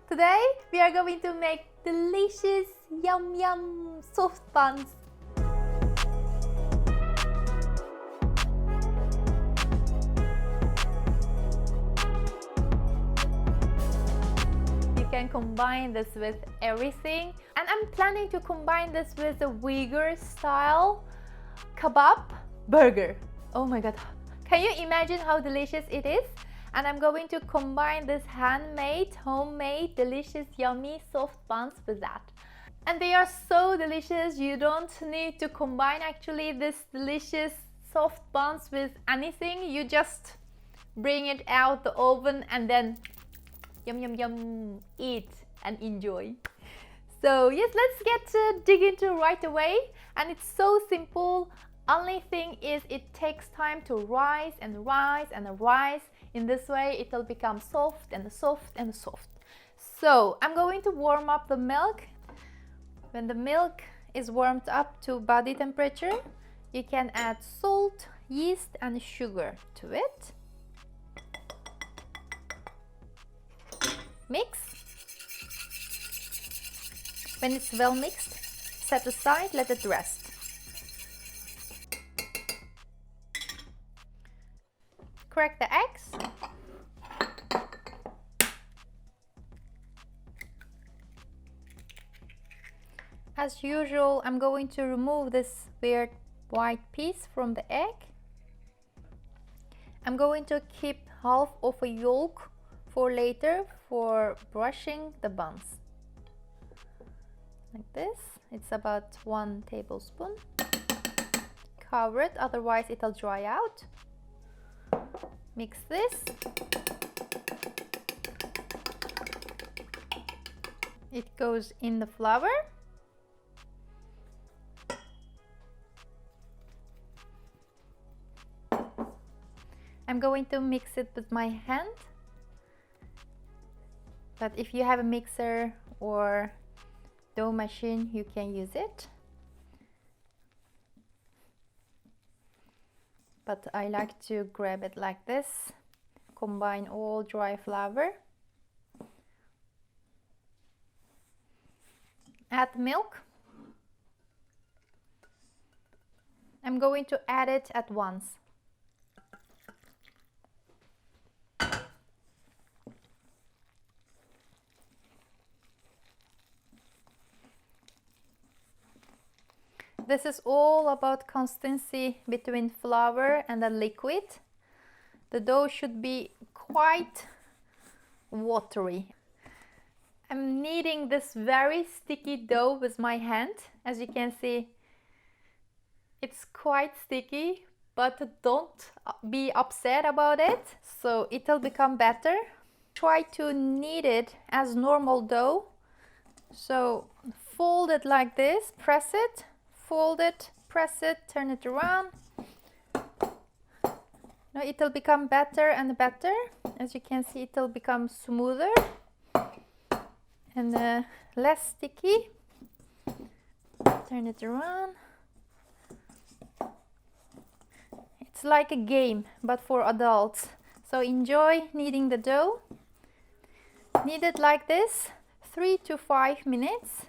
Today we are going to make delicious yum yum soft buns. You can combine this with everything, and I'm planning to combine this with the Uyghur style kebab burger. Oh my god, can you imagine how delicious it is? And I'm going to combine this handmade, homemade, delicious, yummy, soft buns with that. And they are so delicious, you don't need to combine actually this delicious soft buns with anything. You just bring it out the oven and then yum yum yum, eat and enjoy. So yes, let's get dig into right away. And it's so simple. Only thing is it takes time to rise and rise and rise. In this way it will become soft and soft and soft. So I'm going to warm up the milk. When the milk is warmed up to body temperature, you can add salt, yeast and sugar to it. Mix. When it's well mixed, set aside, let it rest. Crack the eggs. As usual, I'm going to remove this weird white piece from the egg. I'm going to keep half of a yolk for later for brushing the buns. Like this. It's about 1 tablespoon. Cover it, otherwise it'll dry out. Mix this. It goes in the flour. I'm going to mix it with my hand, but if you have a mixer or dough machine, you can use it. But I like to grab it like this, combine all dry flour, add milk. I'm going to add it at once. This is all about consistency between flour and the liquid. The dough should be quite watery. I'm kneading this very sticky dough with my hand. As you can see, it's quite sticky, but don't be upset about it. So it'll become better. Try to knead it as normal dough. So fold it like this, press it. Fold it, press it, turn it around. Now it'll become better and better. As you can see, it'll become smoother and less sticky. Turn it around. It's like a game, but for adults. So enjoy kneading the dough. Knead it like this, 3 to 5 minutes.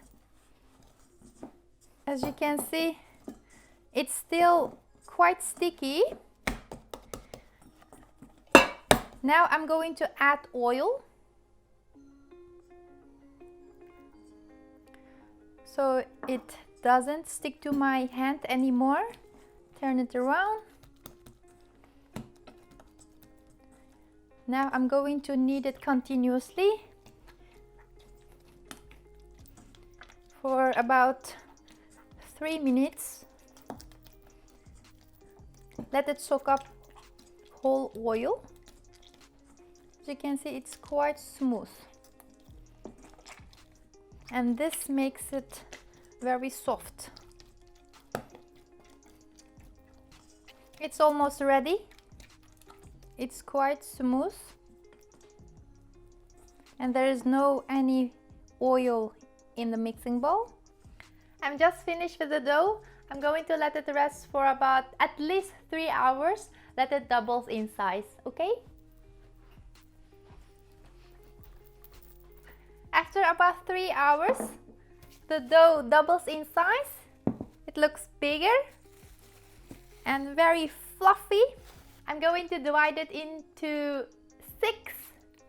As you can see, it's still quite sticky. Now I'm going to add oil. So it doesn't stick to my hand anymore. Turn it around. Now I'm going to knead it continuously for about 3 minutes. Let it soak up whole oil. As you can see, it's quite smooth. And this makes it very soft. It's almost ready. It's quite smooth. And there is no any oil in the mixing bowl. I'm just finished with the dough. I'm going to let it rest for about at least 3 hours. Let it doubles in size, okay? After about 3 hours, the dough doubles in size. It looks bigger and very fluffy. I'm going to divide it into 6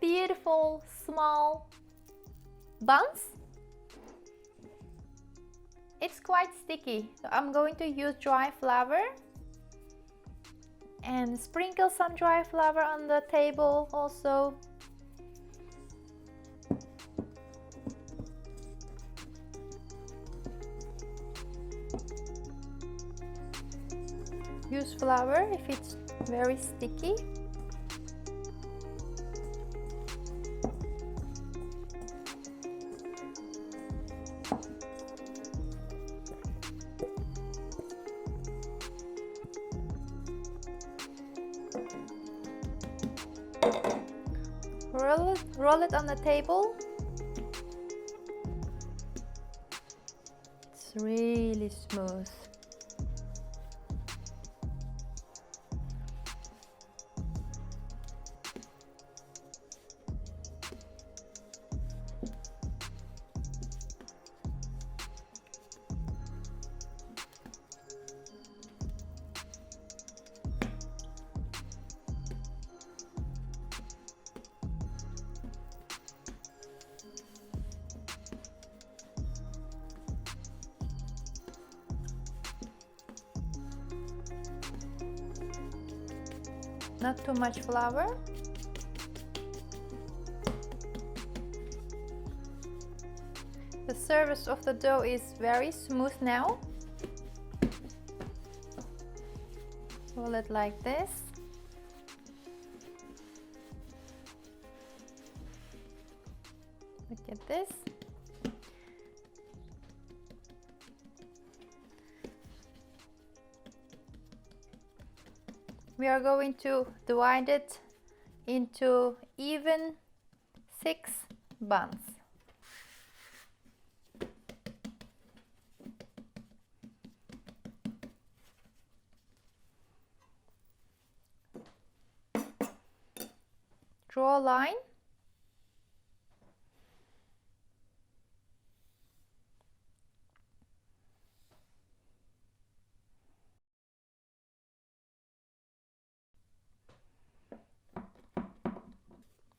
beautiful small buns. It's quite sticky, so I'm going to use dry flour and sprinkle some dry flour on the table also. Use flour if it's very sticky. Roll it on the table. It's really smooth. Not too much flour. The surface of the dough is very smooth now. Roll it like this. Look at this. We are going to divide it into even 6 buns. Draw a line.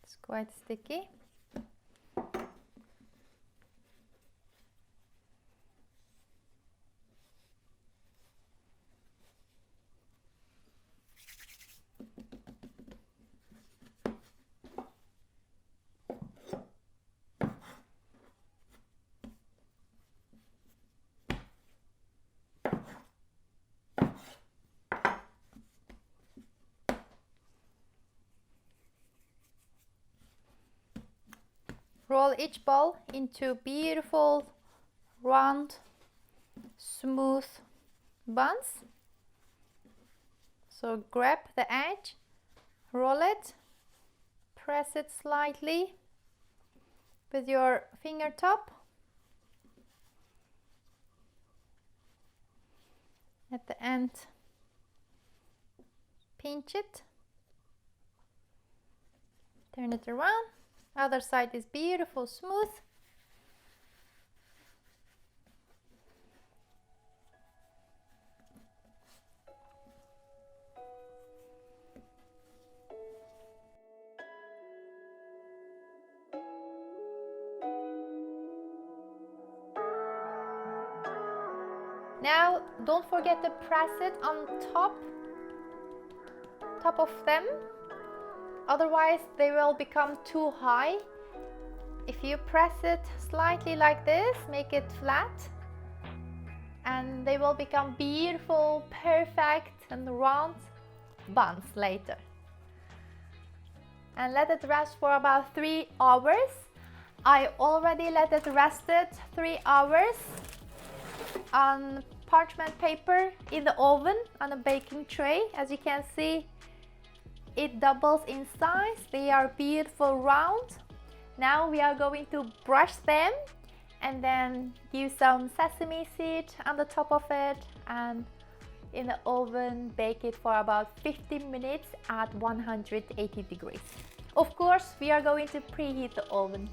It's quite sticky. Roll each ball into beautiful, round, smooth buns. So grab the edge, roll it, press it slightly with your finger top. At the end, pinch it, turn it around. Other side is beautiful, smooth. Now don't forget to press it on top of them. Otherwise they will become too high. If you press it slightly like this, make it flat, and they will become beautiful, perfect and round buns later. And let it rest for about 3 hours. I already let it rested 3 hours on parchment paper in the oven on a baking tray. As you can see, it doubles in size. They are beautiful round. Now we are going to brush them and then use some sesame seed on the top of it, and in the oven bake it for about 15 minutes at 180 degrees. Of course, we are going to preheat the oven.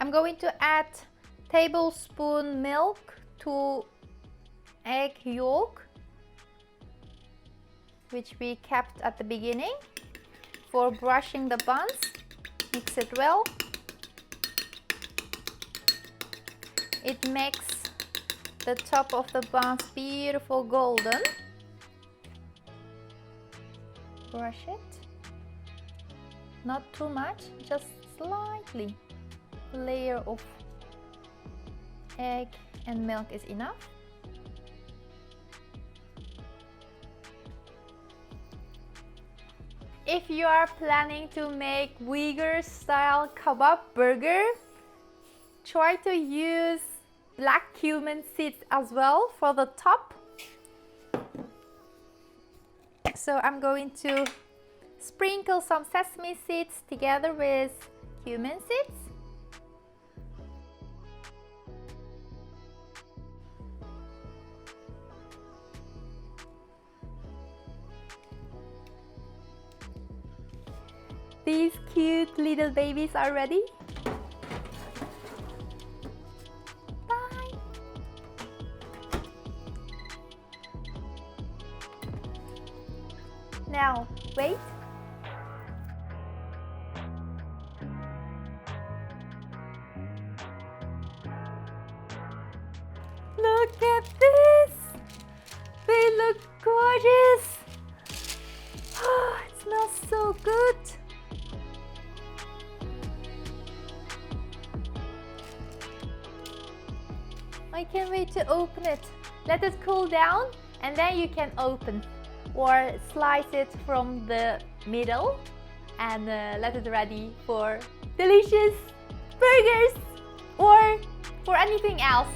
I'm going to add tablespoon milk to egg yolk, which we kept at the beginning for brushing the buns. Mix it well. It makes the top of the buns beautiful golden. Brush it. Not too much, just slightly. A layer of egg and milk is enough. If you are planning to make Uyghur style kebab burger, try to use black cumin seeds as well for the top. So I'm going to sprinkle some sesame seeds together with cumin seeds. These cute little babies are ready. Bye! Now, wait. Look at this! They look gorgeous! Oh, it smells so good! I can't wait to open it. Let it cool down and then you can open or slice it from the middle and let it ready for delicious burgers or for anything else.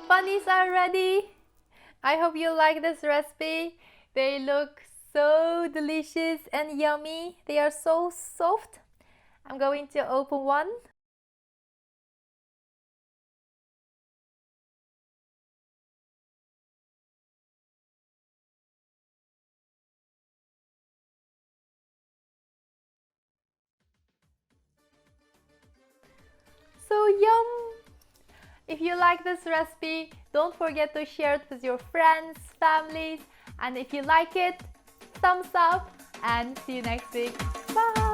Bunnies are ready. I hope you like this recipe. They look so delicious and yummy. They are so soft. I'm going to open one. So yum! If you like this recipe, don't forget to share it with your friends, families, and if you like it, thumbs up and see you next week. Bye!